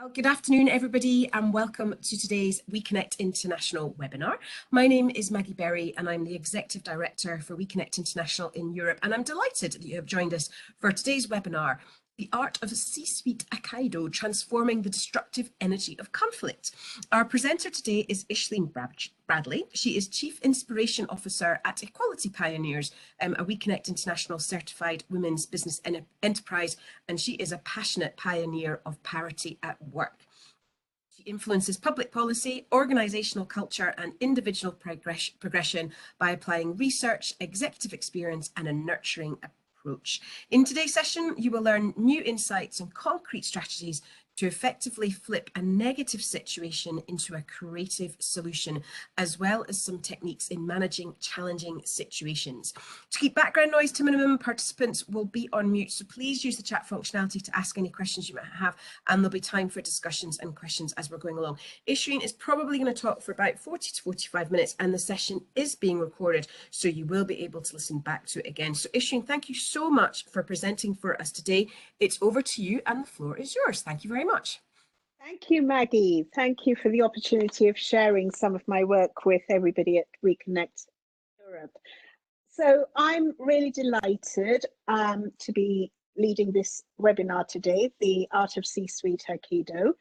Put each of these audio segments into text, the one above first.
Well, good afternoon, everybody, and welcome to today's WEConnect International webinar. My name is Maggie Berry, and I'm the Executive Director for WEConnect International in Europe, and I'm delighted that you have joined us for today's webinar, The Art of C-Suite Aikido, Transforming the Destructive Energy of Conflict. Our presenter today is Ishreen Bradley. She is Chief Inspiration Officer at Equality Pioneers, a WEConnect International Certified Women's Business Enterprise, and she is a passionate pioneer of parity at work. She influences public policy, organisational culture and individual progression by applying research, executive experience and a nurturing approach. In today's session, you will learn new insights and concrete strategies to effectively flip a negative situation into a creative solution, as well as some techniques in managing challenging situations. To keep background noise to minimum, participants will be on mute, so please use the chat functionality to ask any questions you might have, and there'll be time for discussions and questions as we're going along. Ishreen is probably going to talk for about 40 to 45 minutes, and the session is being recorded, so you will be able to listen back to it again. So Ishreen, thank you so much for presenting for us today. It's over to you, and the floor is yours. Thank you very much. Thank you, Maggie. Thank you for the opportunity of sharing some of my work with everybody at WEConnect Europe. So I'm really delighted to be leading this webinar today, The Art of C-Suite Aikido.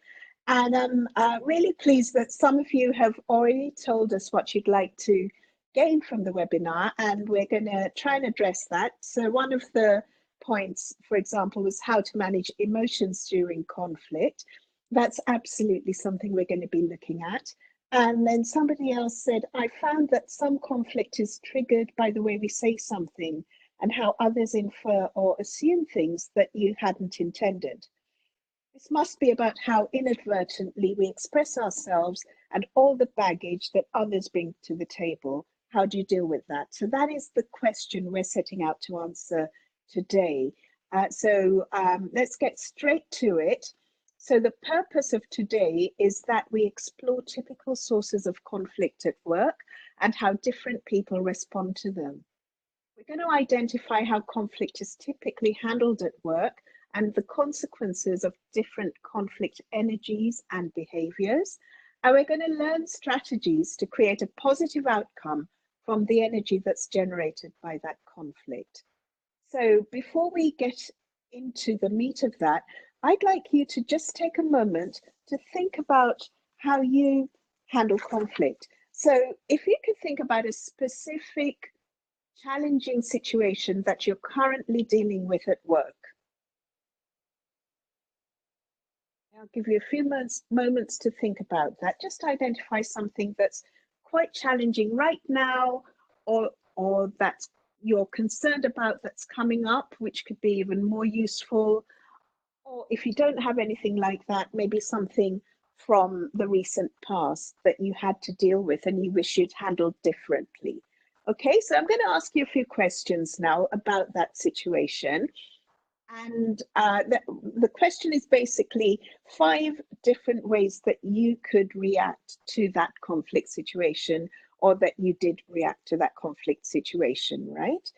And I'm really pleased that some of you have already told us what you'd like to gain from the webinar, and we're going to try and address that. So one of the points, for example, was how to manage emotions during conflict. That's absolutely something we're going to be looking at. And then somebody else said, I found that some conflict is triggered by the way we say something and how others infer or assume things that you hadn't intended. This must be about how inadvertently we express ourselves and all the baggage that others bring to the table. How do you deal with that? So that is the question we're setting out to answer today. Let's get straight to it. So the purpose of today is that we explore typical sources of conflict at work and how different people respond to them. We're going to identify how conflict is typically handled at work and the consequences of different conflict energies and behaviors. And we're going to learn strategies to create a positive outcome from the energy that's generated by that conflict. So before we get into the meat of that, I'd like you to just take a moment to think about how you handle conflict. So if you could think about a specific challenging situation that you're currently dealing with at work. I'll give you a few moments to think about that. Just identify something that's quite challenging right now, or that you're concerned about that's coming up, which could be even more useful. Or if you don't have anything like that, maybe something from the recent past that you had to deal with and you wish you'd handled differently. Okay, so I'm going to ask you a few questions now about that situation. And the question is basically 5 different ways that you could react to that conflict situation, or that you did react to that conflict situation, right?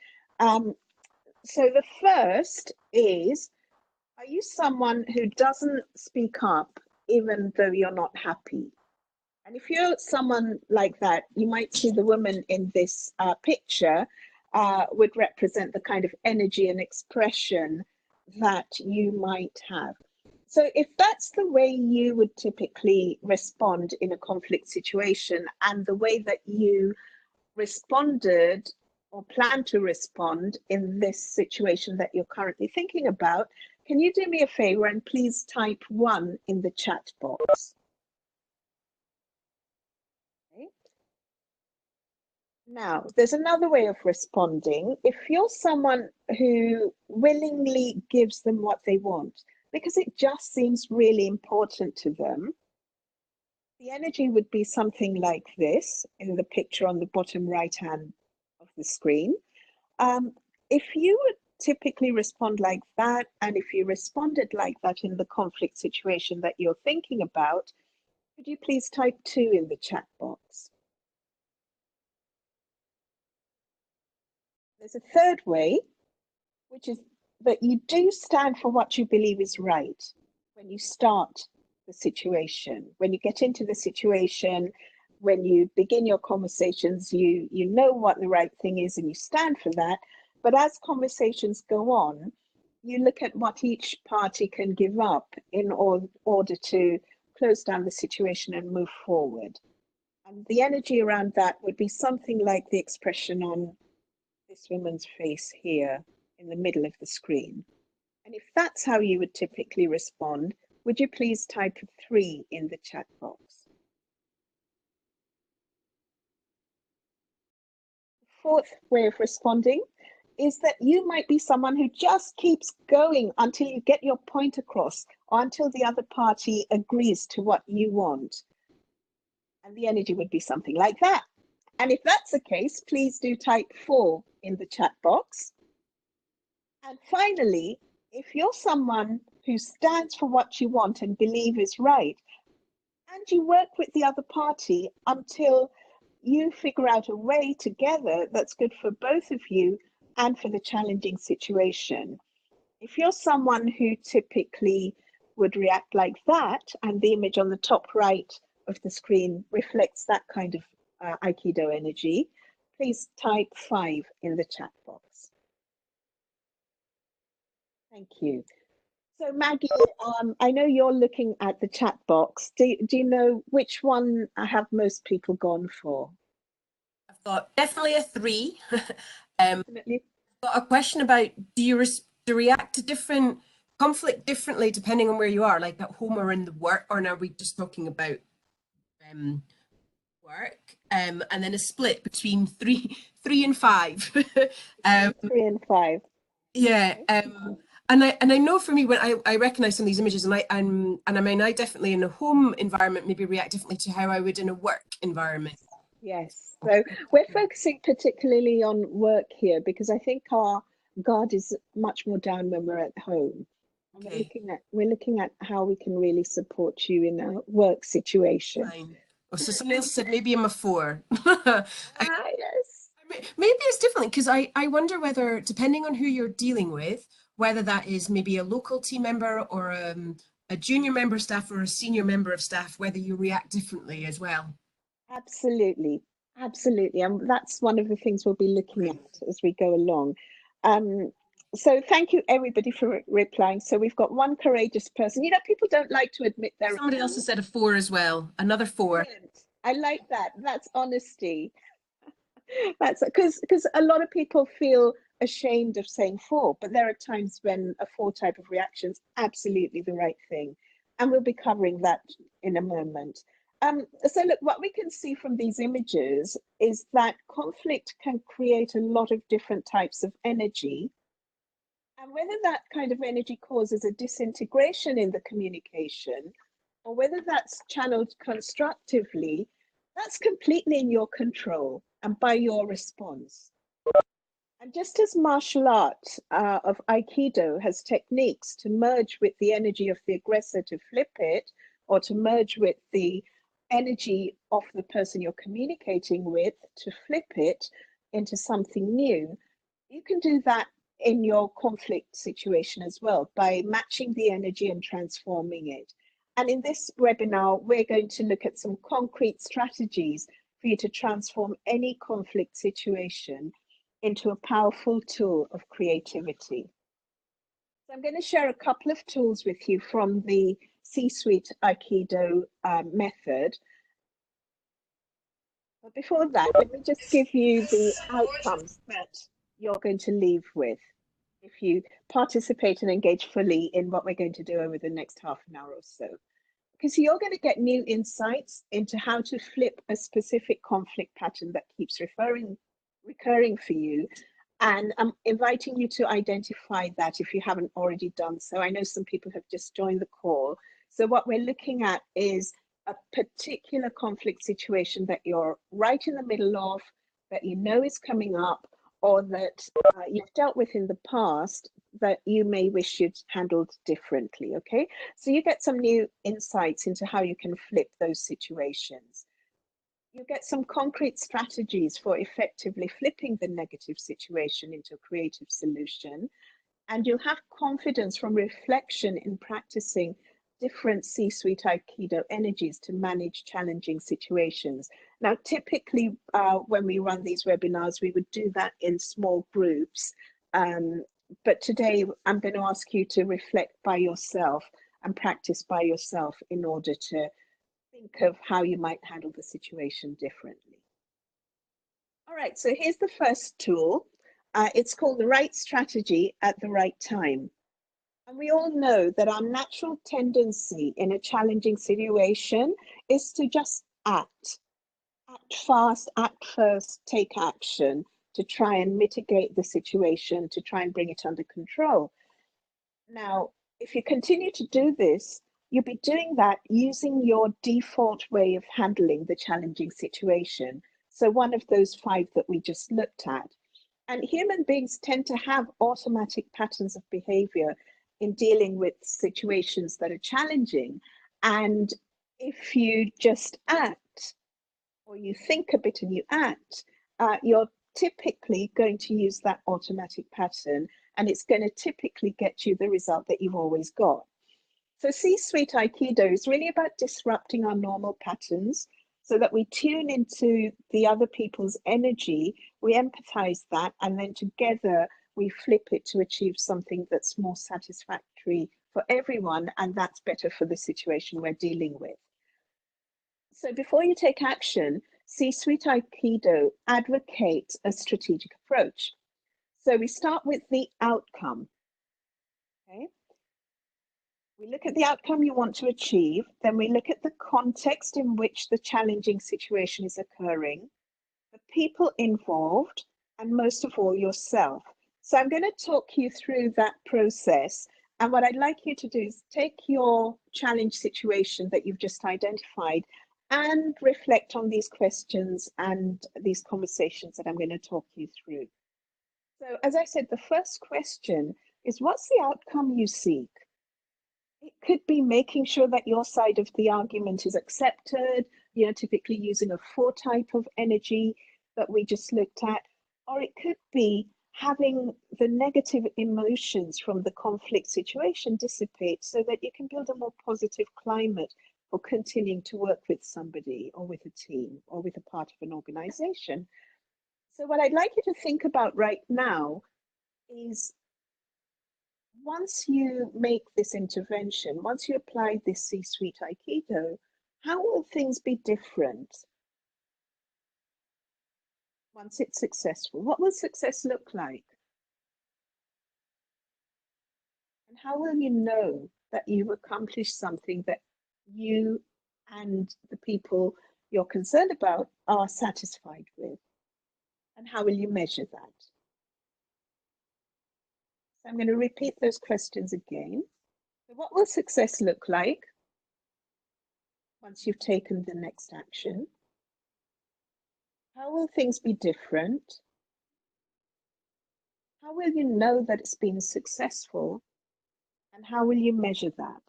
So the first is, are you someone who doesn't speak up even though you're not happy? And if you're someone like that, you might see the woman in this picture would represent the kind of energy and expression that you might have. So if that's the way you would typically respond in a conflict situation, and the way that you responded or plan to respond in this situation that you're currently thinking about, can you do me a favor and please type 1 in the chat box? Okay. Now, there's another way of responding. If you're someone who willingly gives them what they want, because it just seems really important to them, the energy would be something like this in the picture on the bottom right hand of the screen. If you would typically respond like that, and if you responded like that in the conflict situation that you're thinking about, could you please type 2 in the chat box? There's a third way, which is that you do stand for what you believe is right when you start the the situation. When you get into the situation, when you begin your conversations, you know what the right thing is and you stand for that. But as conversations go on, you look at what each party can give up in order to close down the situation and move forward. And the energy around that would be something like the expression on this woman's face here in the middle of the screen. And if that's how you would typically respond, would you please type 3 in the chat box? Fourth way of responding is that you might be someone who just keeps going until you get your point across or until the other party agrees to what you want. And the energy would be something like that. And if that's the case, please do type 4 in the chat box. And finally, if you're someone who stands for what you want and believe is right, and you work with the other party until you figure out a way together that's good for both of you and for the challenging situation. If you're someone who typically would react like that, and the image on the top right of the screen reflects that kind of Aikido energy, please type 5 in the chat box. Thank you. So Maggie, I know you're looking at the chat box. Do you know which one have most people gone for? I've got definitely a 3. Definitely. Got a question about, do you react to different conflict differently depending on where you are, like at home or in the work, or are we just talking about work? And then a split between 3 and 5. 3 and 5. Yeah. And I know for me, when I recognize some of these images, and I mean I definitely in a home environment maybe react differently to how I would in a work environment. Yes. So we're focusing particularly on work here because I think our guard is much more down when we're at home. Okay. We're looking at how we can really support you in a work situation. Fine. Oh, so somebody else said maybe I'm a 4. Yes. Maybe it's differently because I wonder whether, depending on who you're dealing with, whether that is maybe a local team member or a junior member of staff or a senior member of staff, whether you react differently as well. Absolutely. Absolutely. And that's one of the things we'll be looking at as we go along. So thank you everybody for replying. So we've got one courageous person. You know, people don't like to admit they're Somebody else has said a 4 as well. Another 4. Brilliant. I like that. That's honesty. That's because a lot of people feel ashamed of saying 4, but there are times when a 4 type of reaction is absolutely the right thing. And we'll be covering that in a moment. So look, what we can see from these images is that conflict can create a lot of different types of energy. And whether that kind of energy causes a disintegration in the communication, or whether that's channeled constructively, that's completely in your control and by your response. And just as martial art of Aikido has techniques to merge with the energy of the aggressor to flip it, or to merge with the energy of the person you're communicating with to flip it into something new, you can do that in your conflict situation as well by matching the energy and transforming it. And in this webinar, we're going to look at some concrete strategies for you to transform any conflict situation into a powerful tool of creativity. So I'm going to share a couple of tools with you from the C-Suite Aikido method. But before that, let me just give you the outcomes that you're going to leave with if you participate and engage fully in what we're going to do over the next half an hour or so. Because you're going to get new insights into how to flip a specific conflict pattern that keeps recurring for you. And I'm inviting you to identify that if you haven't already done so. I know some people have just joined the call. So what we're looking at is a particular conflict situation that you're right in the middle of, that you know is coming up, or that you've dealt with in the past that you may wish you'd handled differently, okay? So you get some new insights into how you can flip those situations. You get some concrete strategies for effectively flipping the negative situation into a creative solution. And you'll have confidence from reflection in practicing different C-Suite Aikido energies to manage challenging situations. Now, typically, when we run these webinars, we would do that in small groups. But today, I'm going to ask you to reflect by yourself and practice by yourself in order to think of how you might handle the situation differently. All right, so here's the first tool. It's called the right strategy at the right time. And we all know that our natural tendency in a challenging situation is to just act fast, act first, take action to try and mitigate the situation, to try and bring it under control. Now, if you continue to do this, you'll be doing that using your default way of handling the challenging situation. So one of those 5 that we just looked at. And human beings tend to have automatic patterns of behavior in dealing with situations that are challenging. And if you just act, or you think a bit and you act, you're typically going to use that automatic pattern, and it's going to typically get you the result that you've always got. So C-Suite Aikido is really about disrupting our normal patterns so that we tune into the other people's energy, we empathize that, and then together we flip it to achieve something that's more satisfactory for everyone, and that's better for the situation we're dealing with. So before you take action, C-Suite Aikido advocates a strategic approach. So we start with the outcome. Okay. We look at the outcome you want to achieve, then we look at the context in which the challenging situation is occurring, the people involved, and most of all, yourself. So I'm going to talk you through that process. And what I'd like you to do is take your challenge situation that you've just identified and reflect on these questions and these conversations that I'm going to talk you through. So as I said, the first question is, what's the outcome you seek? It could be making sure that your side of the argument is accepted, typically using a 4 type of energy that we just looked at, or it could be having the negative emotions from the conflict situation dissipate so that you can build a more positive climate for continuing to work with somebody or with a team or with a part of an organization. So what I'd like you to think about right now is, once you make this intervention, once you apply this C-Suite Aikido, how will things be different once it's successful? What will success look like? And how will you know that you've accomplished something that you and the people you're concerned about are satisfied with? And how will you measure that? So I'm going to repeat those questions again. So what will success look like once you've taken the next action? How will things be different? How will you know that it's been successful? And how will you measure that?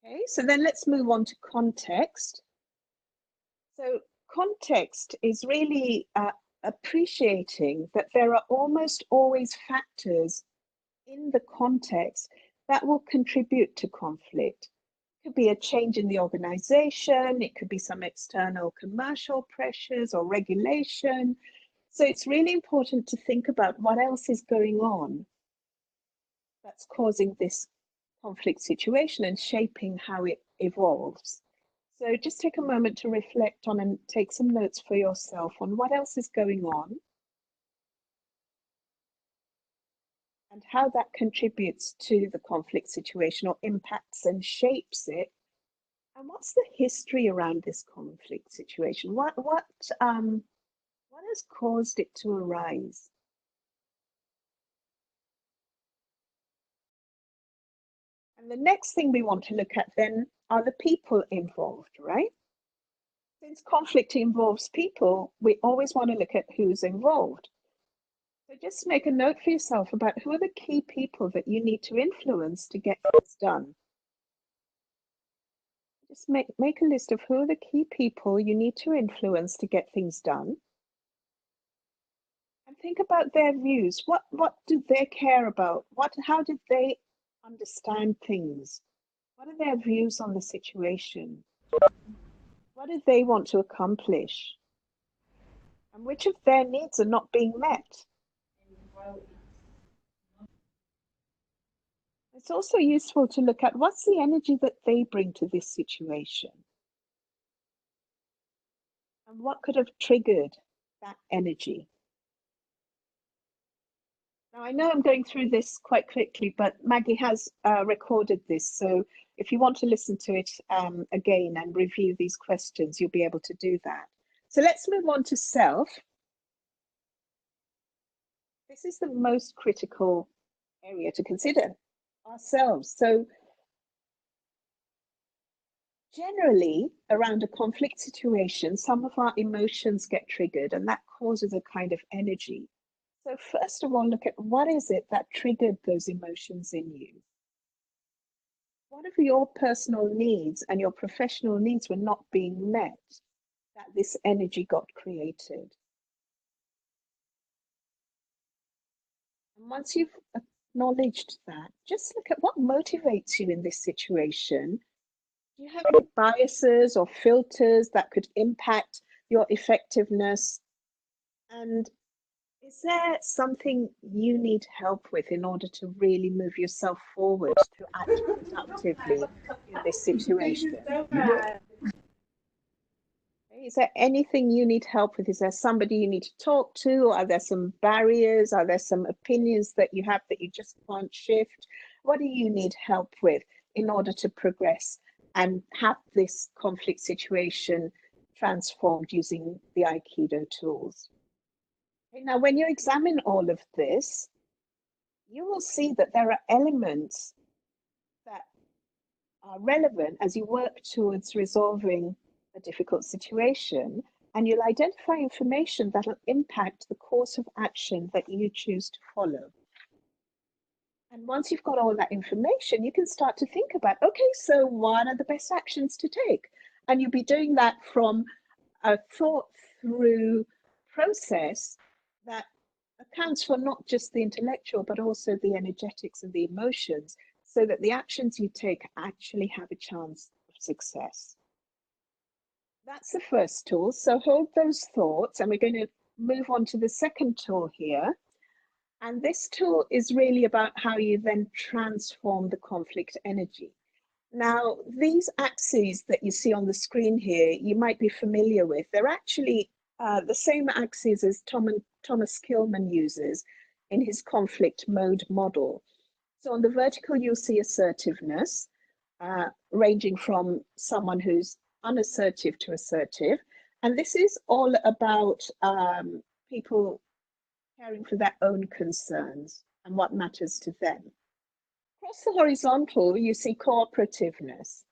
Okay, so then let's move on to context. So context is really appreciating that there are almost always factors in the context that will contribute to conflict. It could be a change in the organization, it could be some external commercial pressures or regulation. So it's really important to think about what else is going on that's causing this conflict situation and shaping how it evolves. So just take a moment to reflect on and take some notes for yourself on what else is going on and how that contributes to the conflict situation or impacts and shapes it. And what's the history around this conflict situation? What has caused it to arise? And the next thing we want to look at then are the people involved, right? Since conflict involves people, we always want to look at who's involved. So just make a note for yourself about who are the key people that you need to influence to get things done. Just make a list of who are the key people you need to influence to get things done. And think about their views. What do they care about? How did they understand things? What are their views on the situation? What do they want to accomplish? And which of their needs are not being met? It's also useful to look at what's the energy that they bring to this situation and what could have triggered that energy. Now, I know I'm going through this quite quickly, but Maggie has recorded this. So if you want to listen to it again and review these questions, you'll be able to do that. So let's move on to self. This is the most critical area to consider, ourselves. So generally, around a conflict situation, some of our emotions get triggered, and that causes a kind of energy. So first of all, look at what is it that triggered those emotions in you? What if your personal needs and your professional needs were not being met, that this energy got created? And once you've acknowledged that, just look at what motivates you in this situation. Do you have any biases or filters that could impact your effectiveness? And is there something you need help with in order to really move yourself forward to act productively in this situation? Is there anything you need help with? Is there somebody you need to talk to? Are there some barriers? Are there some opinions that you have that you just can't shift? What do you need help with in order to progress and have this conflict situation transformed using the Aikido tools? Now, when you examine all of this, you will see that there are elements that are relevant as you work towards resolving a difficult situation, and you'll identify information that will impact the course of action that you choose to follow. And once you've got all that information, you can start to think about, okay, so what are the best actions to take? And you'll be doing that from a thought through process that accounts for not just the intellectual, but also the energetics and the emotions, so that the actions you take actually have a chance of success. That's the first tool. So hold those thoughts, and we're going to move on to the second tool here. And this tool is really about how you then transform the conflict energy. Now, these axes that you see on the screen here, you might be familiar with. They're actually the same axes as Thomas Kilmann uses in his conflict mode model. So on the vertical, you'll see assertiveness, ranging from someone who's unassertive to assertive. And this is all about people caring for their own concerns and what matters to them. Across the horizontal, you see cooperativeness,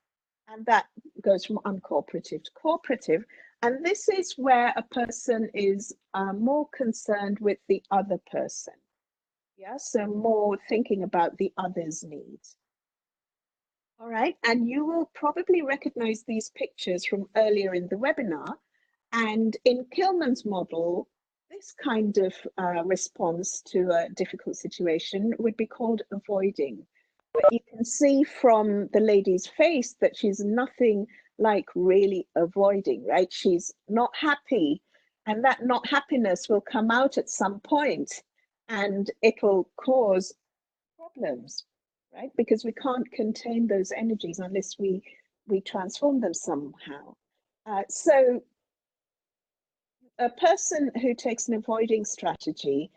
and that goes from uncooperative to cooperative. And this is where a person is more concerned with the other person. Yeah, so more thinking about the other's needs. All right, and you will probably recognize these pictures from earlier in the webinar. And in Kilmann's model, this kind of response to a difficult situation would be called avoiding. But you can see from the lady's face that she's nothing like really avoiding, right? She's not happy, and that not happiness will come out at some point, and it'll cause problems, right? Because we can't contain those energies unless we transform them somehow. So a person who takes an avoiding strategy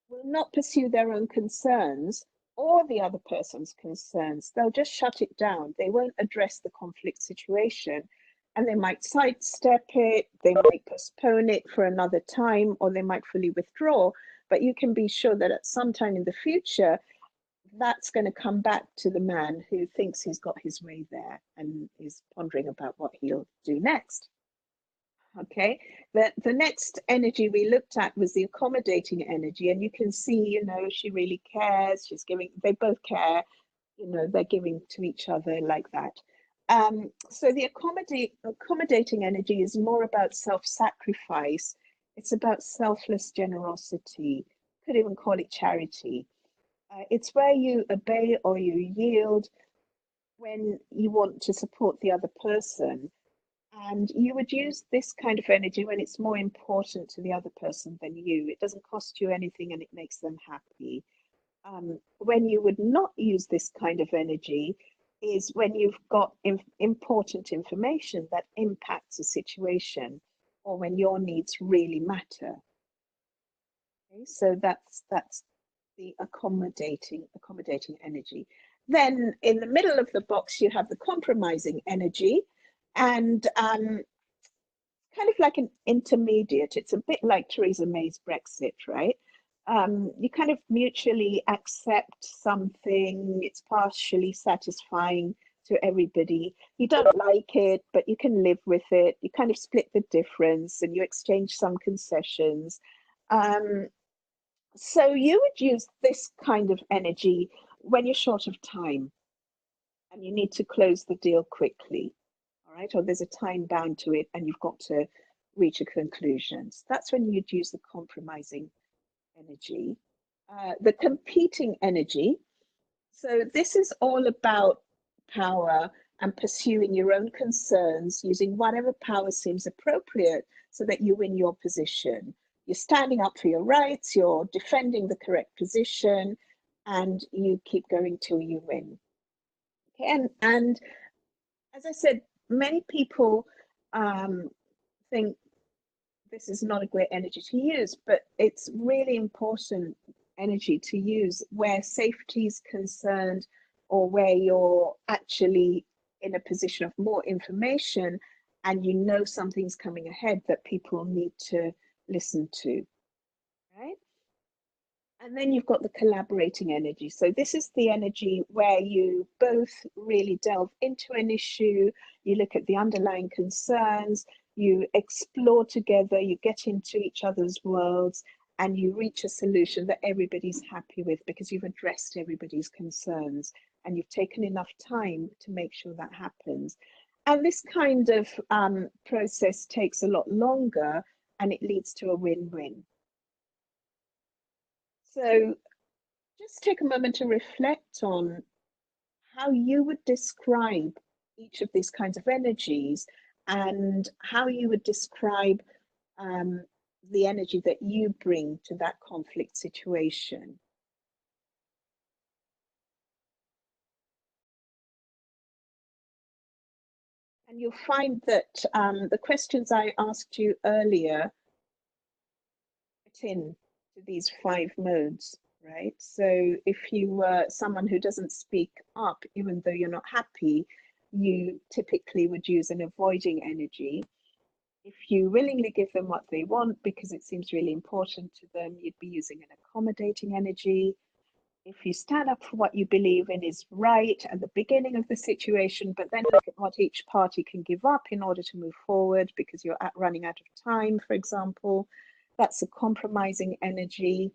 will not pursue their own concerns or the other person's concerns. They'll just shut it down. They won't address the conflict situation, and they might sidestep it, they might postpone it for another time, or they might fully withdraw. But you can be sure that at some time in the future, that's going to come back to the man who thinks he's got his way there and is pondering about what he'll do next. Okay, the next energy we looked at was the accommodating energy, and you can see, you know, she really cares. She's giving, they both care, you know, they're giving to each other like that. So the accommodating energy is more about self-sacrifice. It's about selfless generosity. Could even call it charity. It's where you obey or you yield when you want to support the other person. And you would use this kind of energy when it's more important to the other person than you. It doesn't cost you anything and it makes them happy. When you would not use this kind of energy is when you've got important information that impacts a situation or when your needs really matter. Okay, so that's the accommodating energy. Then in the middle of the box, you have the compromising energy, and kind of like an intermediate. It's a bit like Theresa May's Brexit, right? You kind of mutually accept something, it's partially satisfying to everybody. You don't like it, but you can live with it. You kind of split the difference and you exchange some concessions. So you would use this kind of energy when you're short of time and you need to close the deal quickly, all right? Or there's a time bound to it and you've got to reach a conclusion. So that's when you'd use the compromising energy. The competing energy. So this is all about power and pursuing your own concerns using whatever power seems appropriate so that you win your position. You're standing up for your rights, you're defending the correct position, and you keep going till you win. Okay, and as I said, many people think this is not a great energy to use, but it's really important energy to use where safety is concerned or where you're actually in a position of more information and you know something's coming ahead that people need to listen to, right? And then you've got the collaborating energy. So this is the energy where you both really delve into an issue, you look at the underlying concerns, you explore together, you get into each other's worlds, and you reach a solution that everybody's happy with because you've addressed everybody's concerns and you've taken enough time to make sure that happens. And this kind of process takes a lot longer and it leads to a win-win. So just take a moment to reflect on how you would describe each of these kinds of energies and how you would describe the energy that you bring to that conflict situation. And you'll find that the questions I asked you earlier fit in to these 5 modes, right? So if you were someone who doesn't speak up, even though you're not happy, you typically would use an avoiding energy. If you willingly give them what they want because it seems really important to them, you'd be using an accommodating energy. If you stand up for what you believe in is right at the beginning of the situation, but then look at what each party can give up in order to move forward because you're running out of time, for example, that's a compromising energy.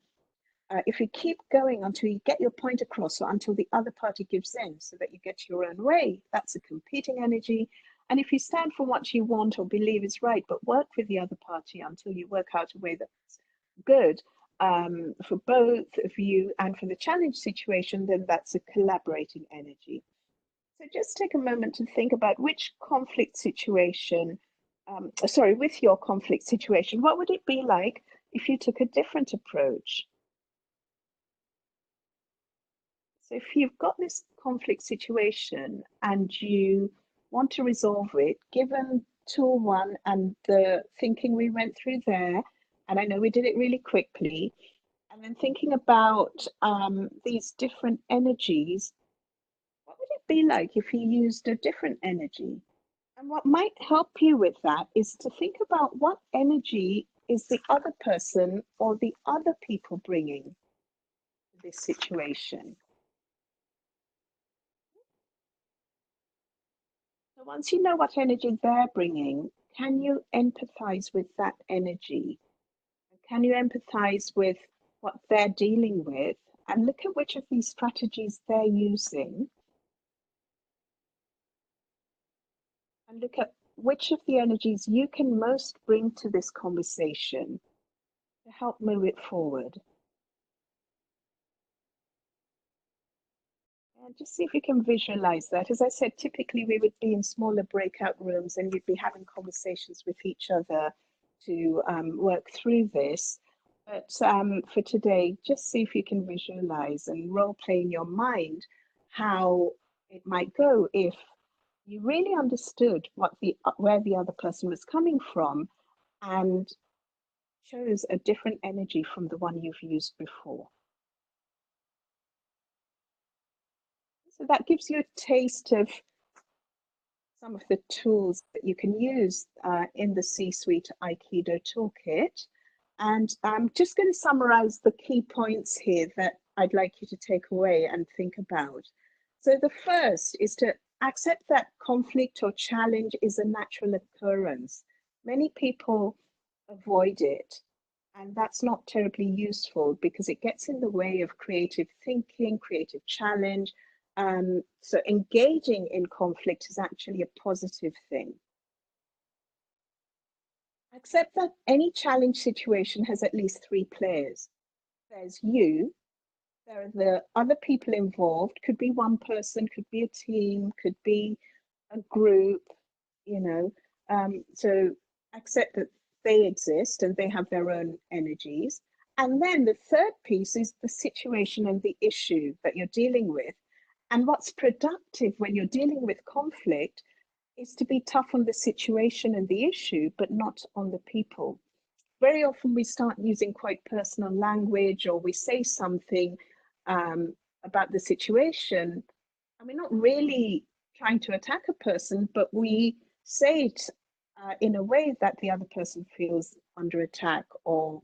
If you keep going until you get your point across or until the other party gives in so that you get your own way, that's a competing energy. And if you stand for what you want or believe is right, but work with the other party until you work out a way that's good for both of you and for the challenge situation, then that's a collaborating energy. So just take a moment to think about which conflict situation, with your conflict situation, what would it be like if you took a different approach? So if you've got this conflict situation and you want to resolve it, given tool 1 and the thinking we went through there, and I know we did it really quickly, and then thinking about these different energies, what would it be like if you used a different energy? And what might help you with that is to think about what energy is the other person or the other people bringing to this situation. So once you know what energy they're bringing, can you empathize with that energy? Can you empathize with what they're dealing with? And look at which of these strategies they're using. And look at which of the energies you can most bring to this conversation to help move it forward. Just see if you can visualize that. As I said, typically we would be in smaller breakout rooms and you'd be having conversations with each other to work through this. But for today, just see if you can visualize and role play in your mind how it might go if you really understood where the other person was coming from and chose a different energy from the one you've used before. So that gives you a taste of some of the tools that you can use in the C-Suite Aikido toolkit. And I'm just going to summarize the key points here that I'd like you to take away and think about. So the first is to accept that conflict or challenge is a natural occurrence. Many people avoid it, and that's not terribly useful because it gets in the way of creative thinking, creative challenge. So engaging in conflict is actually a positive thing. Accept that any challenge situation has at least three players. There's you, there are the other people involved, could be one person, could be a team, could be a group, you know. So accept that they exist and they have their own energies. And then the third piece is the situation and the issue that you're dealing with. And what's productive when you're dealing with conflict is to be tough on the situation and the issue, but not on the people. Very often we start using quite personal language, or we say something about the situation, and we're not really trying to attack a person, but we say it in a way that the other person feels under attack or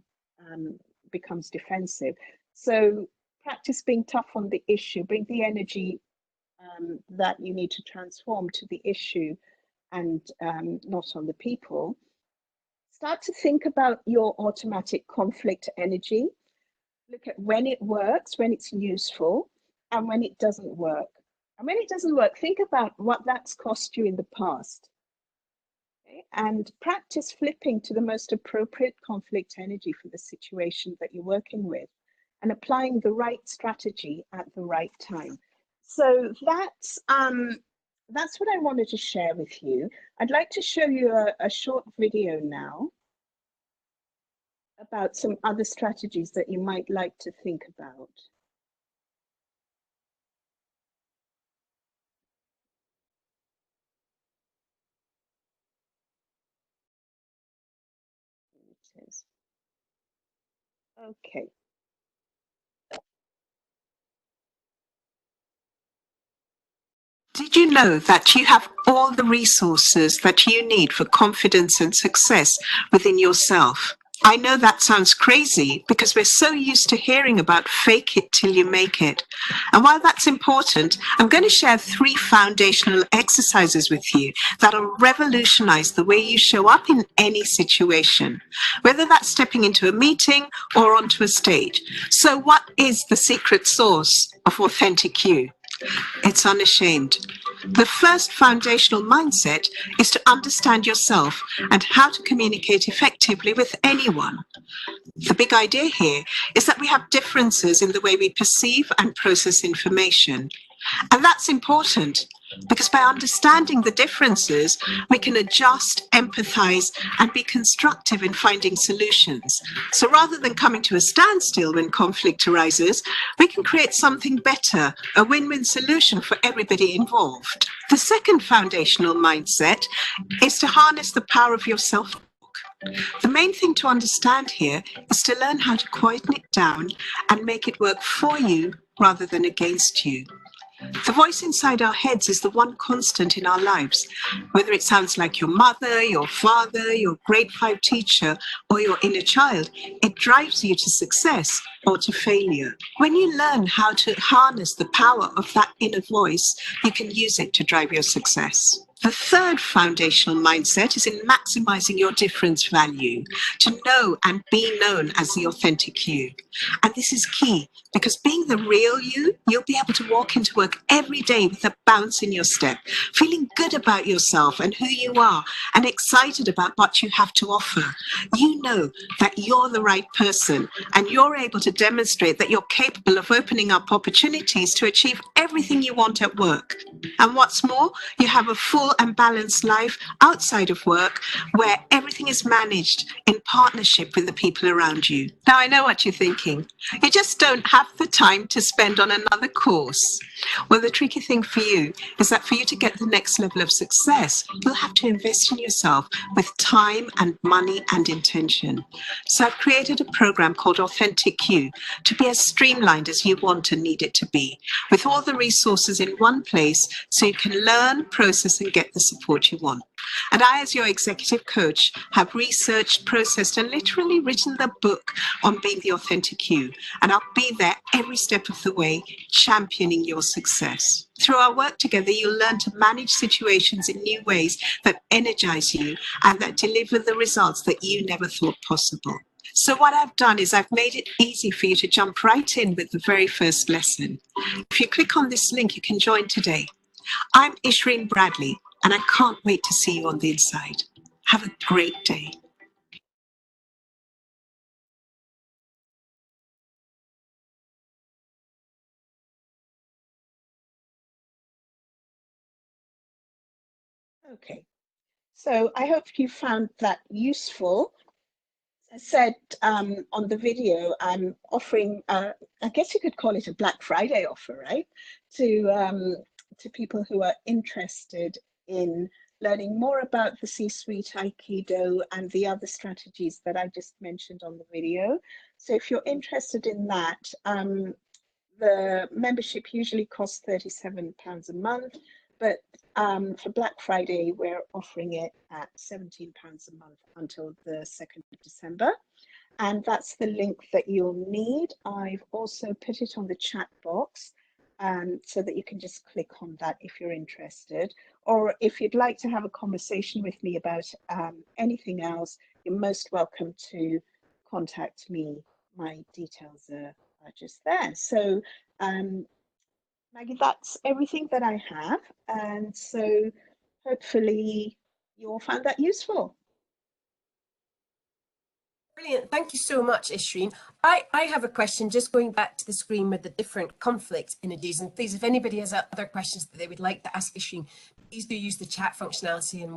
becomes defensive. So practice being tough on the issue, bring the energy that you need to transform to the issue and not on the people. Start to think about your automatic conflict energy. Look at when it works, when it's useful, and when it doesn't work. And when it doesn't work, think about what that's cost you in the past. Okay? And practice flipping to the most appropriate conflict energy for the situation that you're working with and applying the right strategy at the right time. So that's what I wanted to share with you. I'd like to show you a short video now about some other strategies that you might like to think about. It is. Okay. Did you know that you have all the resources that you need for confidence and success within yourself? I know that sounds crazy because we're so used to hearing about fake it till you make it. And while that's important, I'm going to share 3 foundational exercises with you that'll revolutionize the way you show up in any situation, whether that's stepping into a meeting or onto a stage. So what is the secret sauce of authentic you? It's unashamed. The first foundational mindset is to understand yourself and how to communicate effectively with anyone. The big idea here is that we have differences in the way we perceive and process information. And that's important because by understanding the differences, we can adjust, empathize, and be constructive in finding solutions. So rather than coming to a standstill when conflict arises, we can create something better, a win-win solution for everybody involved. The second foundational mindset is to harness the power of your self-talk. The main thing to understand here is to learn how to quieten it down and make it work for you rather than against you. The voice inside our heads is the one constant in our lives. Whether it sounds like your mother, your father, your grade 5 teacher, or your inner child, it drives you to success or to failure. When you learn how to harness the power of that inner voice, you can use it to drive your success. The third foundational mindset is in maximizing your difference value, to know and be known as the authentic you. And this is key because being the real you, you'll be able to walk into work every day with a bounce in your step, feeling good about yourself and who you are and excited about what you have to offer. You know that you're the right person and you're able to demonstrate that you're capable of opening up opportunities to achieve everything you want at work. And what's more, you have a full and balanced life outside of work where everything is managed in partnership with the people around you. Now, I know what you're thinking. You just don't have the time to spend on another course. Well, the tricky thing for you is that for you to get the next level of success, you'll have to invest in yourself with time and money and intention. So I've created a program called Authentic You to be as streamlined as you want and need it to be, with all the resources in one place so you can learn, process and get the support you want. And I, as your executive coach, have researched, processed and literally written the book on being the authentic you. And I'll be there every step of the way, championing your success. Through our work together, you'll learn to manage situations in new ways that energize you and that deliver the results that you never thought possible. So what I've done is I've made it easy for you to jump right in with the very first lesson. If you click on this link, you can join today. I'm Ishreen Bradley, and I can't wait to see you on the inside. Have a great day. Okay, so I hope you found that useful. As I said on the video, I'm offering, I guess you could call it a Black Friday offer, right? To people who are interested in learning more about the C-Suite Aikido and the other strategies that I just mentioned on the video. So if you're interested in that, the membership usually costs £37 a month, but for Black Friday, we're offering it at £17 a month until the 2nd of December. And that's the link that you'll need. I've also put it on the chat box so that you can just click on that if you're interested. Or if you'd like to have a conversation with me about anything else, you're most welcome to contact me. My details are just there. So Maggie, that's everything that I have. And so hopefully you all found that useful. Brilliant. Thank you so much, Ishreen. I have a question, just going back to the screen with the different conflict images. And please, if anybody has other questions that they would like to ask Ishreen, please do use the chat functionality and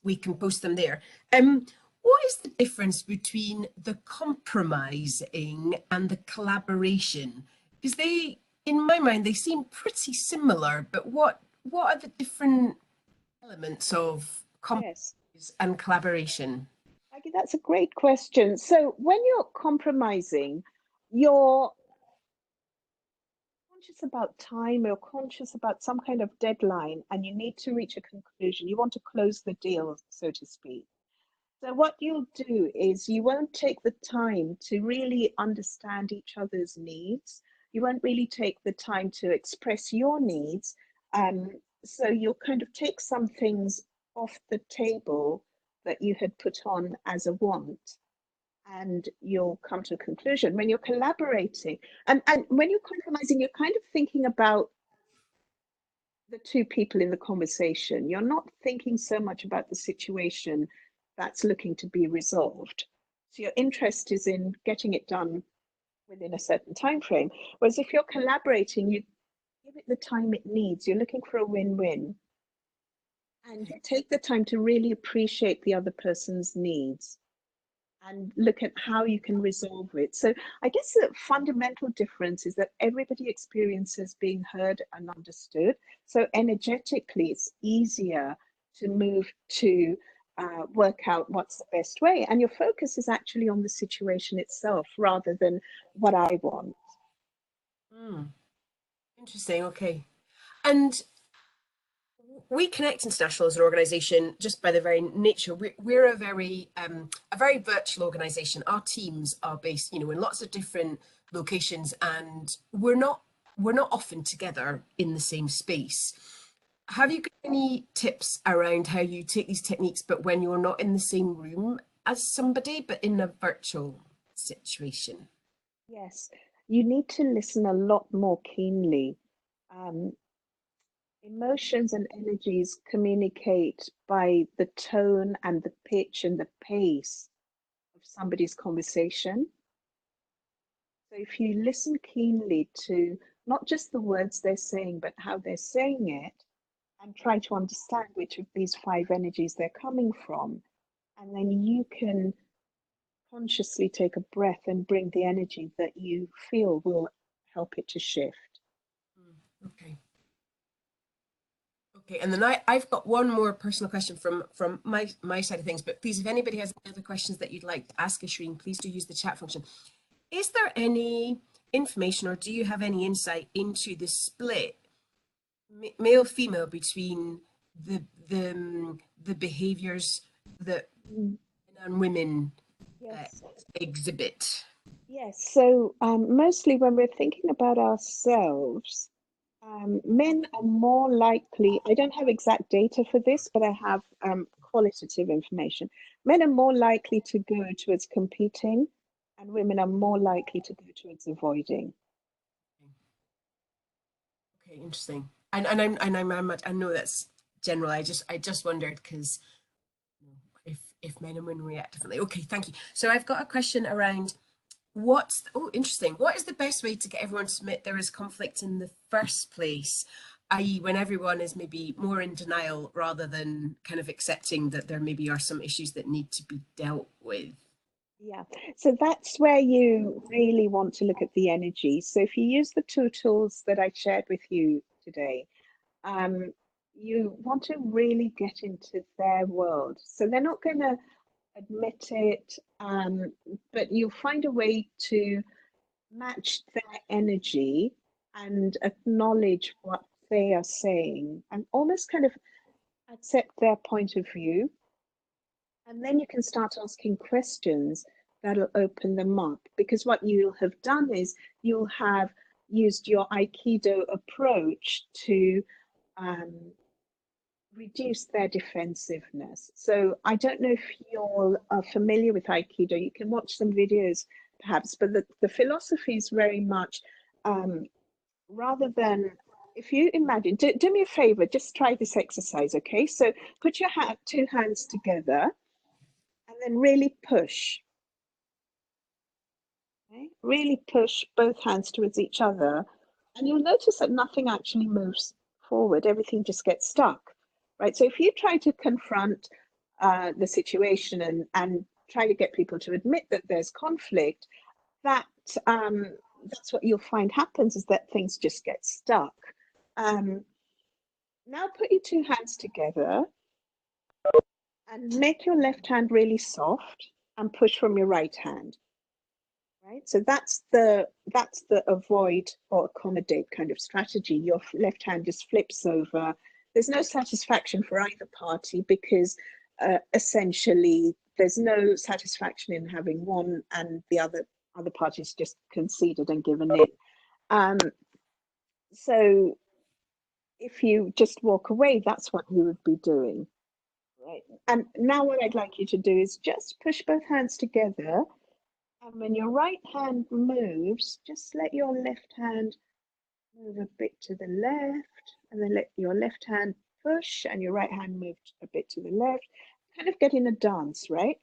we can post them there. What is the difference between the compromising and the collaboration? Because they, in my mind, they seem pretty similar, but what are the different elements of compromise and collaboration? Maggie, that's a great question. So when you're compromising, you're conscious about time, you're conscious about some kind of deadline, and you need to reach a conclusion. You want to close the deal, so to speak. So what you'll do is you won't take the time to really understand each other's needs. You won't really take the time to express your needs. So you'll kind of take some things off the table that you had put on as a want, and you'll come to a conclusion. When you're collaborating and when you're compromising, you're kind of thinking about the two people in the conversation. You're not thinking so much about the situation that's looking to be resolved. So your interest is in getting it done within a certain time frame. Whereas if you're collaborating, you give it the time it needs. You're looking for a win-win. And you take the time to really appreciate the other person's needs and look at how you can resolve it. So I guess the fundamental difference is that everybody experiences being heard and understood. So energetically, it's easier to move to work out what's the best way. And your focus is actually on the situation itself rather than what I want. Interesting. Okay. And WeConnect International as an organisation, just by the very nature, we're a very virtual organisation. Our teams are based, in lots of different locations, and we're not often together in the same space. Have you got any tips around how you take these techniques, but when you're not in the same room as somebody, but in a virtual situation? Yes, you need to listen a lot more keenly. Um, Emotions and energies communicate by the tone and the pitch and the pace of somebody's conversation. So if you listen keenly to not just the words they're saying, but how they're saying it, and try to understand which of these five energies they're coming from, and then you can consciously take a breath and bring the energy that you feel will help it to shift. Okay. Okay, and then I've got one more personal question from my side of things, but please, if anybody has any other questions that you'd like to ask Ishreen, please do use the chat function. Is there any information, or do you have any insight into the split, male female, between the behaviors that men and women Yes. exhibit? Yes. So mostly when we're thinking about ourselves, men are more likely, I don't have exact data for this, but I have qualitative information. Men are more likely to go towards competing, and women are more likely to go towards avoiding. Okay, interesting. And I know that's general. I just wondered because if men and women react differently. Okay, thank you. So I've got a question around interesting. What is the best way to get everyone to admit there is conflict in the first place? I.e., when everyone is maybe more in denial rather than kind of accepting that there maybe are some issues that need to be dealt with. Yeah, so that's where you really want to look at the energy. So if you use the two tools that I shared with you today, you want to really get into their world. So they're not going to admit it, but you'll find a way to match their energy and acknowledge what they are saying and almost kind of accept their point of view. And then you can start asking questions that'll open them up. Because what you'll have done is you'll have used your Aikido approach to reduce their defensiveness. So I don't know if you all are familiar with Aikido. You can watch some videos perhaps, but the philosophy is very much rather than, if you imagine, do me a favor, just try this exercise, okay? So put your two hands together and then really push. Okay? Really push both hands towards each other. And you'll notice that nothing actually moves forward. Everything just gets stuck, right? So if you try to confront the situation and try to get people to admit that there's conflict, that's what you'll find happens, is that things just get stuck. Now put your two hands together and make your left hand really soft and push from your right hand. Right, so that's the avoid or accommodate kind of strategy. Your left hand just flips over. There's no satisfaction for either party because essentially there's no satisfaction in having one and the other party's just conceded and given in. So if you just walk away, that's what you would be doing. Right. And now what I'd like you to do is just push both hands together. And when your right hand moves, just let your left hand move a bit to the left, and then let your left hand push and your right hand move a bit to the left. Kind of get in a dance, right?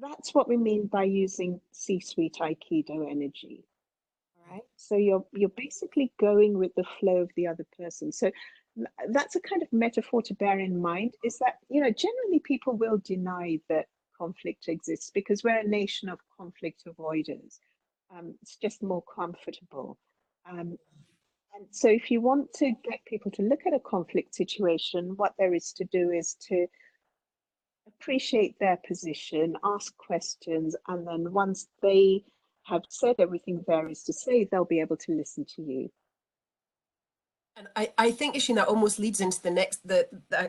That's what we mean by using C-Suite Aikido energy. All right. So you're basically going with the flow of the other person. So that's a kind of metaphor to bear in mind, is that, you know, generally people will deny that conflict exists because we're a nation of conflict avoiders. It's just more comfortable. And so if you want to get people to look at a conflict situation, what there is to do is to appreciate their position, ask questions, and then once they have said everything there is to say, they'll be able to listen to you. And I think, Ishreen, that almost leads into the next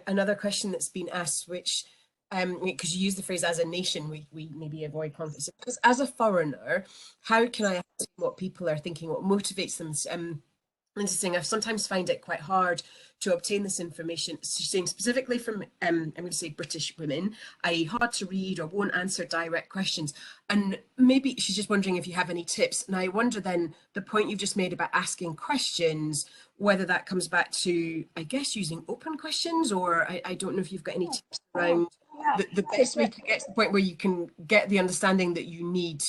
another question that's been asked, which because you use the phrase, as a nation we maybe avoid conflict. Because as a foreigner, how can I ask what people are thinking, what motivates them? Interesting. I sometimes find it quite hard to obtain this information. She's saying specifically from, I'm going to say British women, i.e. hard to read or won't answer direct questions. And maybe she's just wondering if you have any tips. And I wonder then the point you've just made about asking questions, whether that comes back to, I guess, using open questions, or I don't know if you've got any tips around the best way to get to the point where you can get the understanding that you need.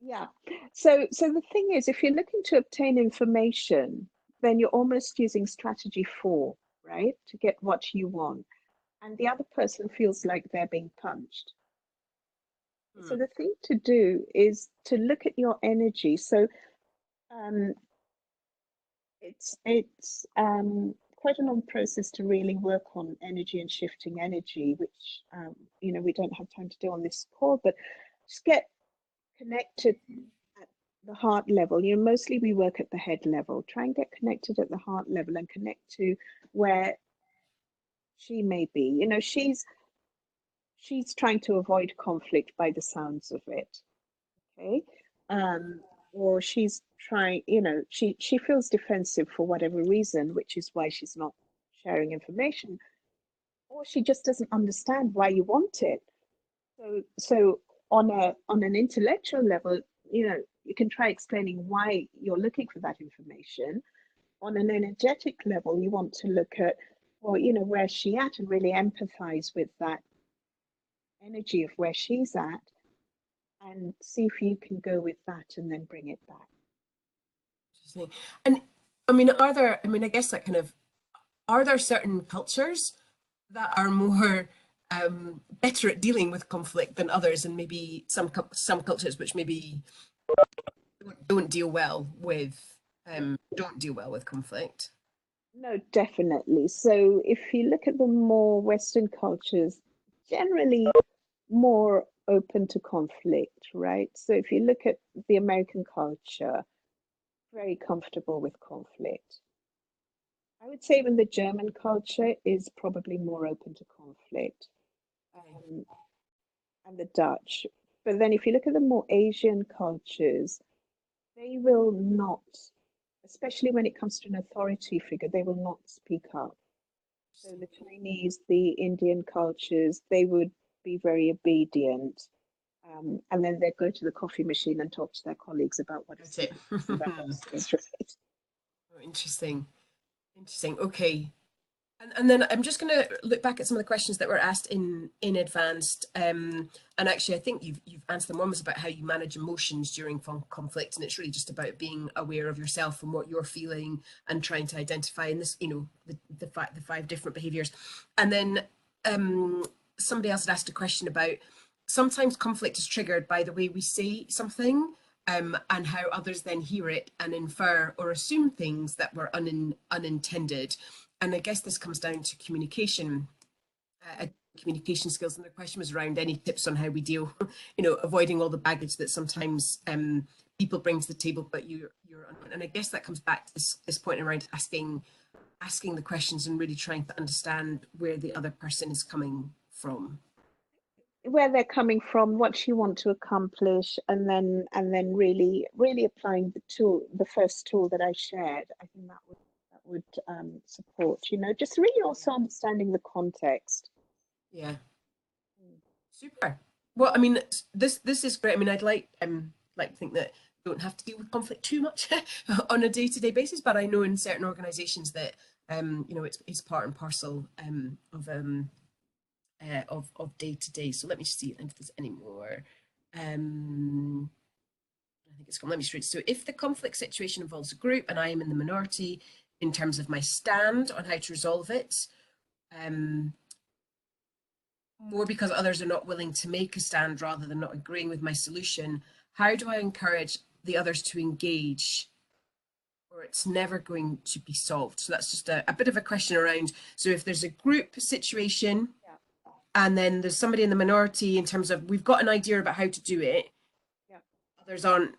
Yeah. So the thing is, if you're looking to obtain information, then you're almost using strategy 4, right? To get what you want. And the other person feels like they're being punched. So the thing to do is to look at your energy. So it's quite a long process to really work on energy and shifting energy, which you know, we don't have time to do on this call, but just get connected at the heart level. You know, mostly we work at the head level. Try and get connected at the heart level and connect to where she may be. You know, she's trying to avoid conflict by the sounds of it. Okay. Or she's trying, you know, she feels defensive for whatever reason, which is why she's not sharing information, or she just doesn't understand why you want it. So on an intellectual level, you know, you can try explaining why you're looking for that information. On an energetic level, you want to look at, well, you know, where's she at, and really empathize with that energy of where she's at, and see if you can go with that and then bring it back. And I mean, I guess that kind of, are there certain cultures that are more better at dealing with conflict than others, and maybe some cultures which maybe don't deal well with conflict? No, definitely. So if you look at the more Western cultures, generally more open to conflict, right? So if you look at the American culture, very comfortable with conflict. I would say even the German culture is probably more open to conflict, and the Dutch. But then if you look at the more Asian cultures, they will not, especially when it comes to an authority figure, they will not speak up. So the Chinese, the Indian cultures, they would be very obedient. And then they'd go to the coffee machine and talk to their colleagues about what That's it. right. Oh, interesting. Okay. And then I'm just going to look back at some of the questions that were asked in advance. And actually, I think you've answered them. One was about how you manage emotions during conflict, and it's really just about being aware of yourself and what you're feeling, and trying to identify in this, you know, the 5 different behaviors. And then somebody else had asked a question about sometimes conflict is triggered by the way we say something. And how others then hear it and infer or assume things that were unintended. And I guess this comes down to communication skills. And the question was around any tips on how we deal, you know, avoiding all the baggage that sometimes people bring to the table, but you're and I guess that comes back to this point around asking the questions and really trying to understand where the other person is coming from. Where they're coming from, what you want to accomplish, and then really applying the first tool that I shared. I think that would support, you know, just really also understanding the context. Yeah. Super. Well, I mean, this is great. I mean, I'd like to think that you don't have to deal with conflict too much on a day-to-day basis, but I know in certain organizations that you know, it's part and parcel of day to day. So let me see if there's any more. I think it's gone. Let me just read. So if the conflict situation involves a group and I am in the minority in terms of my stand on how to resolve it, more because others are not willing to make a stand rather than not agreeing with my solution, how do I encourage the others to engage, or it's never going to be solved? So that's just a bit of a question around, so if there's a group situation, and then there's somebody in the minority in terms of we've got an idea about how to do it, others aren't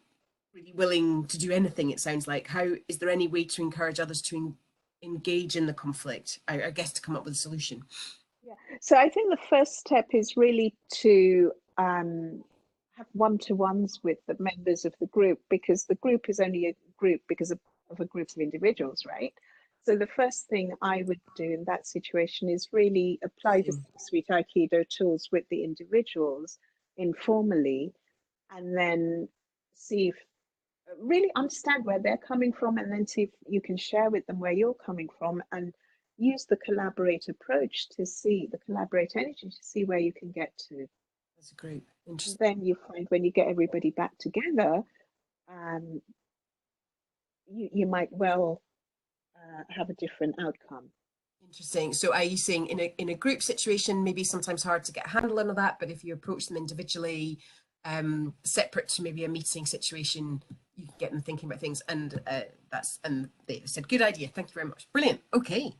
really willing to do anything, it sounds like. How is there any way to encourage others to engage in the conflict, I guess, to come up with a solution? Yeah, so I think the first step is really to have one-to-ones with the members of the group, because the group is only a group because a of a group of individuals, right? So the first thing I would do in that situation is really apply the C-Suite Aikido tools with the individuals informally, and then see if really understand where they're coming from, and then see if you can share with them where you're coming from, and use the collaborate approach to see the collaborate energy to see where you can get to. That's a great, interesting. And then you find when you get everybody back together, you might well have a different outcome. Interesting. So are you saying in a group situation, maybe sometimes hard to get a handle on that, but if you approach them individually, separate to maybe a meeting situation, you can get them thinking about things, and and they said good idea. Thank you very much. Brilliant. Okay.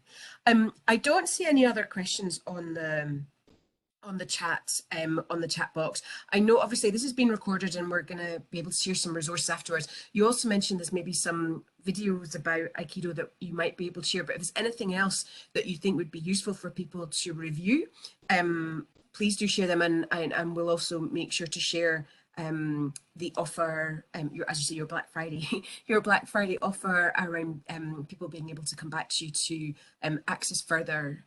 I don't see any other questions on the chat box. I know obviously this has been recorded and we're going to be able to share some resources afterwards. You also mentioned there's maybe some videos about Aikido that you might be able to share, but if there's anything else that you think would be useful for people to review, please do share them, and we'll also make sure to share the offer, as you say, your Black Friday, your Black Friday offer around people being able to come back to you to access further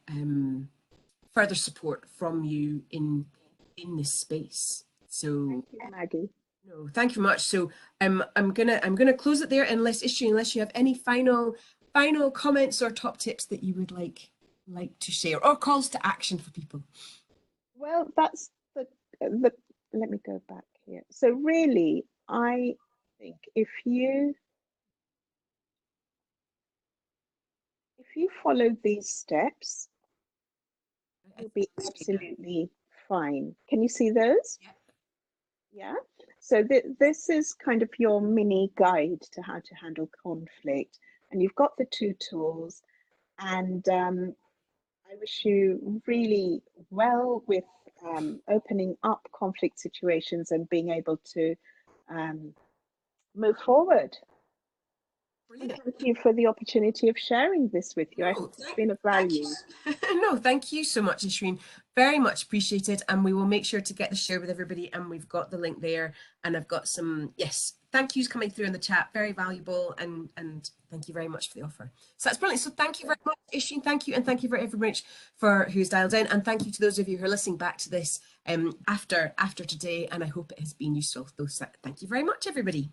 support from you in this space. So thank you, Maggie. No, thank you very much. So I'm gonna close it there, unless you have any final comments or top tips that you would like to share, or calls to action for people. Well, that's the let me go back here. So really, I think if you follow these steps, you'll be absolutely fine. Can you see those? Yeah. Yeah. So this is kind of your mini guide to how to handle conflict, and you've got the 2 tools, and I wish you really well with opening up conflict situations and being able to move forward. Brilliant. Thank you for the opportunity of sharing this with you. I hope it's been of value. No, thank you so much, Ishreen. Very much appreciated. And we will make sure to get the share with everybody. And we've got the link there. And I've got some, yes, thank yous coming through in the chat. Very valuable. And thank you very much for the offer. So that's brilliant. So thank you very much, Ishreen. Thank you. And thank you for everyone for who's dialed in. And thank you to those of you who are listening back to this after today. And I hope it has been useful. Thank you very much, everybody.